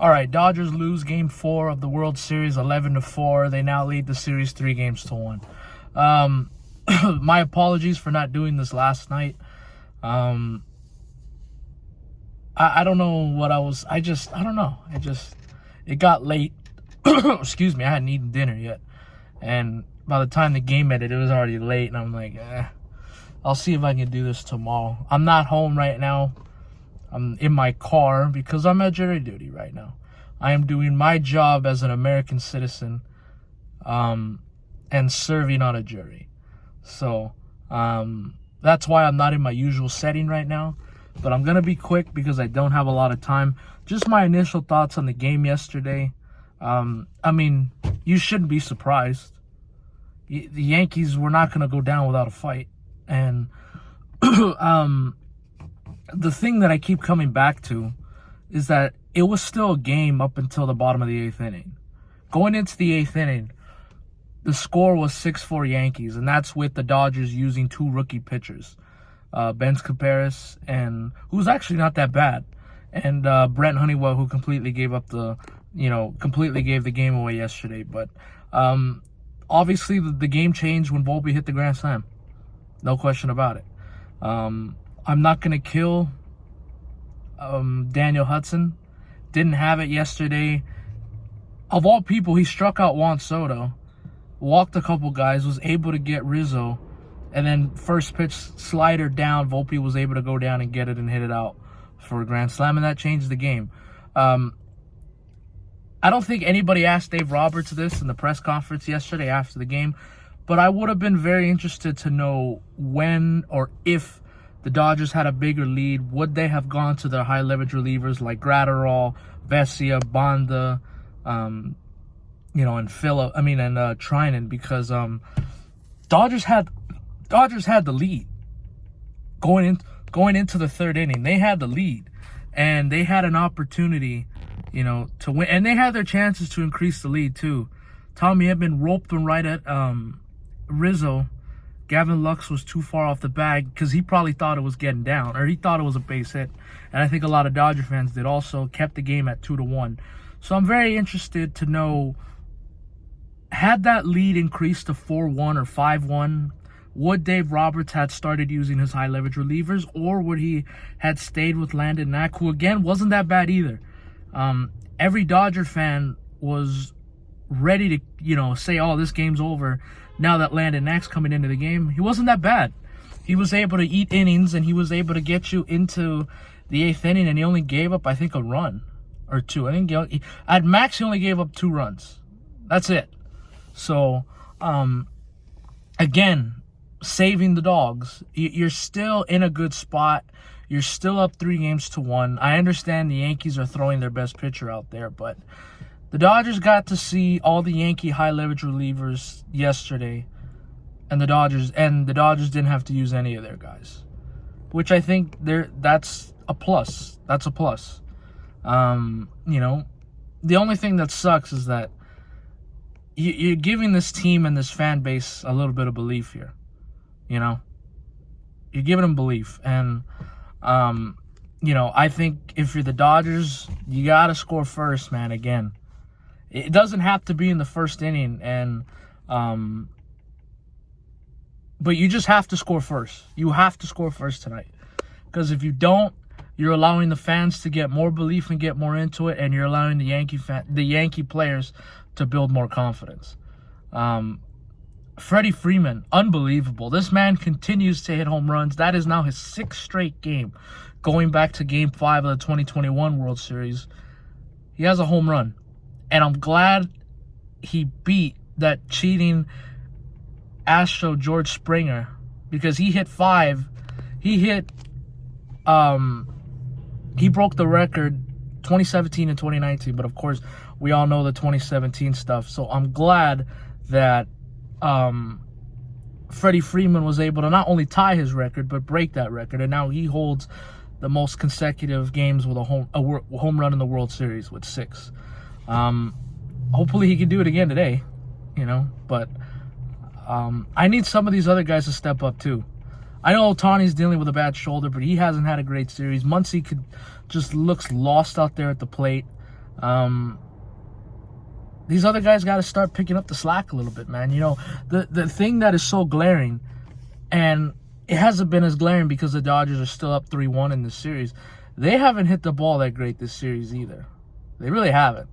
All right, Dodgers lose Game 4 of the World Series 11-4. They now lead the series 3-1. My apologies for not doing this last night. I don't know what I was. I don't know. It got late. Excuse me. I hadn't eaten dinner yet. And by the time the game ended, it was already late. And I'm like, I'll see if I can do this tomorrow. I'm not home right now. I'm in my car because I'm at jury duty right now. I am doing my job as an American citizen and serving on a jury. So that's why I'm not in my usual setting right now. But I'm going to be quick because I don't have a lot of time. Just my initial thoughts on the game yesterday. I mean, you shouldn't be surprised. The Yankees were not going to go down without a fight. And the thing that I keep coming back to is that it was still a game up until the bottom of the 8th inning. Going into the 8th inning, the score was 6-4 Yankees, and that's with the Dodgers using 2 rookie pitchers, Ben Caparis, and who's actually not that bad, and Brent Honeywell, who completely gave the game away yesterday. But obviously the game changed when Volpe hit the grand slam. No question about it. I'm not going to kill Daniel Hudson. Didn't have it yesterday. Of all people, he struck out Juan Soto, walked a couple guys, was able to get Rizzo, and then first pitch slider down, Volpe was able to go down and get it and hit it out for a grand slam, and that changed the game. I don't think anybody asked Dave Roberts this in the press conference yesterday after the game, but I would have been very interested to know when or if the Dodgers had a bigger lead, would they have gone to their high-leverage relievers like Gratterall, Vesia, Banda, and Trinan, because Dodgers had the lead going into the 3rd inning. They had the lead, and they had an opportunity, to win, and they had their chances to increase the lead too. Tommy Edman roped them right at Rizzo. Gavin Lux was too far off the bag because he probably thought it was getting down, or he thought it was a base hit. And I think a lot of Dodger fans did also, kept the game at 2-1. So I'm very interested to know, had that lead increased to 4-1 or 5-1, would Dave Roberts had started using his high leverage relievers, or would he had stayed with Landon Knack, who again wasn't that bad either. Every Dodger fan was ready to, say, oh, this game's over. Now that Landon Knack's coming into the game, he wasn't that bad. He was able to eat innings, and he was able to get you into the 8th inning, and he only gave up, I think, a run or 2. I think at max he only gave up 2 runs. That's it. So, again, saving the dogs. You're still in a good spot. You're still up 3-1. I understand the Yankees are throwing their best pitcher out there, but the Dodgers got to see all the Yankee high-leverage relievers yesterday, and the Dodgers didn't have to use any of their guys, which I think that's a plus. That's a plus. The only thing that sucks is that you're giving this team and this fan base a little bit of belief here. You're giving them belief, and I think if you're the Dodgers, you gotta score first, man. Again. It doesn't have to be in the 1st inning, and but you just have to score first. You have to score first tonight, because if you don't, you're allowing the fans to get more belief and get more into it, and you're allowing the Yankee players to build more confidence. Freddie Freeman, unbelievable. This man continues to hit home runs. That is now his 6th straight game, going back to Game 5 of the 2021 World Series. He has a home run. And I'm glad he beat that cheating Astro George Springer, because he hit 5. He broke the record 2017 and 2019, but of course we all know the 2017 stuff. So I'm glad that Freddie Freeman was able to not only tie his record but break that record, and now he holds the most consecutive games with a home run in the World Series with 6. Hopefully he can do it again today, but I need some of these other guys to step up too. I know Ohtani's dealing with a bad shoulder, but he hasn't had a great series. Muncy just looks lost out there at the plate. These other guys got to start picking up the slack a little bit, man. You know, the thing that is so glaring, and it hasn't been as glaring because the Dodgers are still up 3-1 in this series. They haven't hit the ball that great this series either. They really haven't.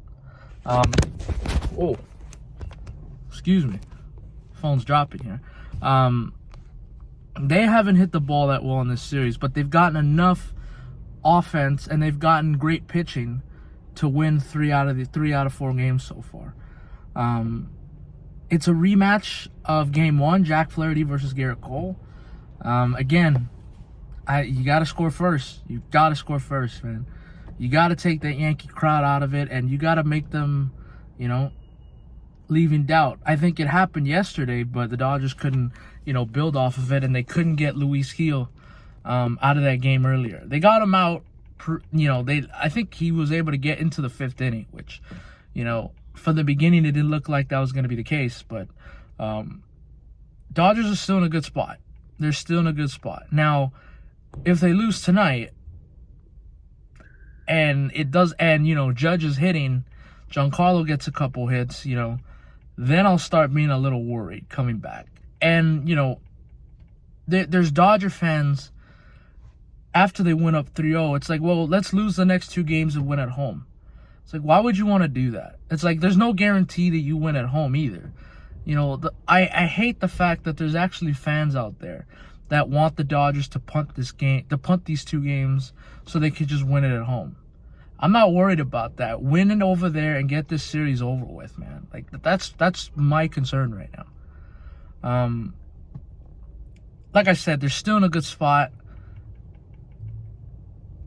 Oh, excuse me. Phone's dropping here. They haven't hit the ball that well in this series, but they've gotten enough offense and they've gotten great pitching to win 3 out of 4 games so far. It's a rematch of Game 1, Jack Flaherty versus Garrett Cole. Again, you got to score first. You got to score first, man. You got to take that Yankee crowd out of it, and you got to make them, leave in doubt. I think it happened yesterday, but the Dodgers couldn't, build off of it, and they couldn't get Luis Gil out of that game earlier. They got him out. I think he was able to get into the 5th inning, which, from the beginning it didn't look like that was going to be the case. But Dodgers are still in a good spot. They're still in a good spot. Now, if they lose tonight, and Judge is hitting, Giancarlo gets a couple hits, then I'll start being a little worried coming back. And, there's Dodger fans, after they went up 3-0, it's like, well, let's lose the next 2 games and win at home. It's like, why would you want to do that? It's like, there's no guarantee that you win at home either. I hate the fact that there's actually fans out there that want the Dodgers to punt these 2 games so they could just win it at home. I'm not worried about that. Win it over there and get this series over with, man. Like, that's my concern right now. Like I said, they're still in a good spot.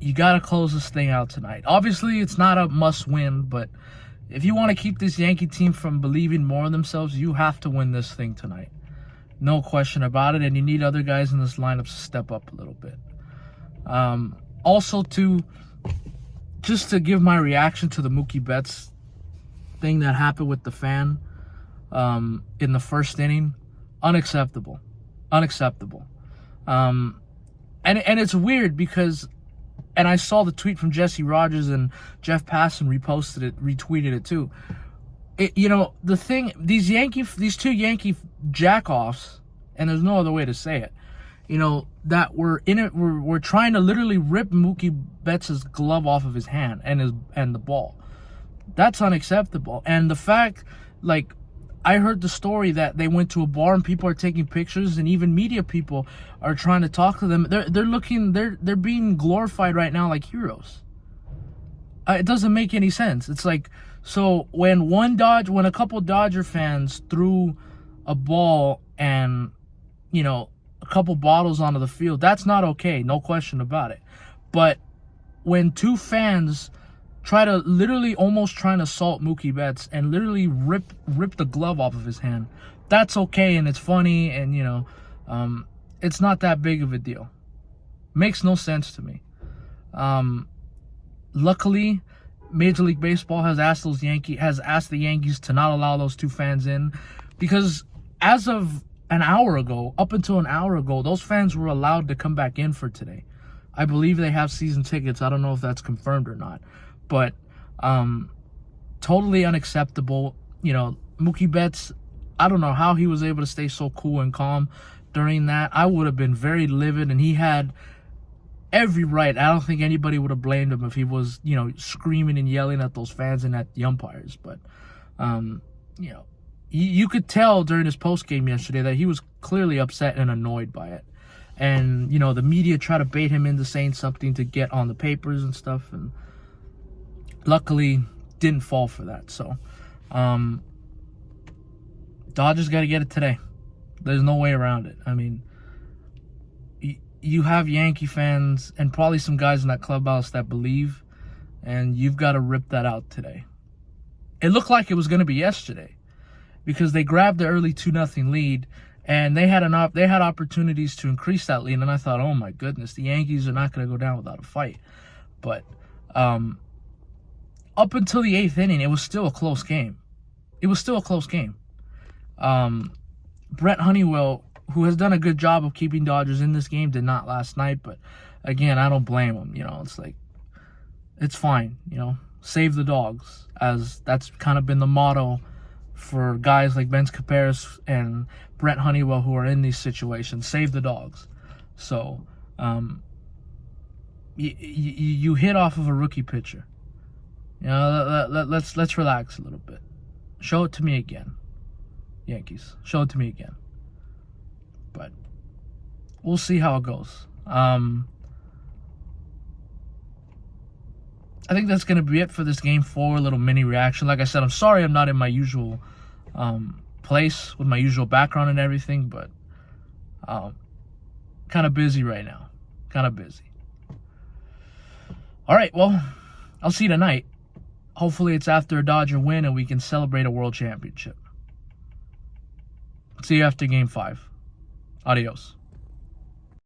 You got to close this thing out tonight. Obviously, it's not a must-win, but if you want to keep this Yankee team from believing more in themselves, you have to win this thing tonight. No question about it, and you need other guys in this lineup to step up a little bit. Also, just to give my reaction to the Mookie Betts thing that happened with the fan in the 1st inning, unacceptable. And it's weird because, and I saw the tweet from Jesse Rogers, and Jeff Passan retweeted it too. The thing, these 2 Yankee jackoffs, and there's no other way to say it, that we're trying to literally rip Mookie Betts' glove off of his hand and the ball. That's unacceptable. And the fact, I heard the story that they went to a bar and people are taking pictures, and even media people are trying to talk to them. They're being glorified right now like heroes. It doesn't make any sense. It's like, so when a couple Dodger fans threw a ball and, a couple bottles onto the field, that's not okay, no question about it. But when 2 fans almost trying to assault Mookie Betts and literally rip the glove off of his hand, that's okay, and it's funny, and it's not that big of a deal. Makes no sense to me. Luckily, Major League Baseball has asked the Yankees to not allow those 2 fans in, because as of up until an hour ago, those fans were allowed to come back in for today. I believe they have season tickets. I don't know if that's confirmed or not. But totally unacceptable. Mookie Betts, I don't know how he was able to stay so cool and calm during that. I would have been very livid, and he had every right. I don't think anybody would have blamed him if he was, screaming and yelling at those fans and at the umpires. But, you could tell during his post-game yesterday that he was clearly upset and annoyed by it. And, the media tried to bait him into saying something to get on the papers and stuff, and luckily didn't fall for that. So Dodgers got to get it today. There's no way around it. I mean, you have Yankee fans and probably some guys in that clubhouse that believe, and you've got to rip that out today. It looked like it was going to be yesterday because they grabbed the early 2-0 lead, and they had opportunities to increase that lead, and I thought, oh my goodness, the Yankees are not going to go down without a fight. But up until the 8th inning, it was still a close game. Brett Honeywell, who has done a good job of keeping Dodgers in this game, did not last night. But again, I don't blame him. It's like, it's fine. Save the dogs, as that's kind of been the motto for guys like Ben Caparis and Brent Honeywell who are in these situations. Save the dogs. So you hit off of a rookie pitcher. You know, let's relax a little bit. Show it to me again, Yankees. Show it to me again. But we'll see how it goes. I think that's going to be it for this Game 4 little mini reaction. Like I said, I'm sorry I'm not in my usual place with my usual background and everything, but kind of busy right now. Kind of busy. All right, well, I'll see you tonight. Hopefully it's after a Dodger win and we can celebrate a world championship. See you after Game 5. Adios.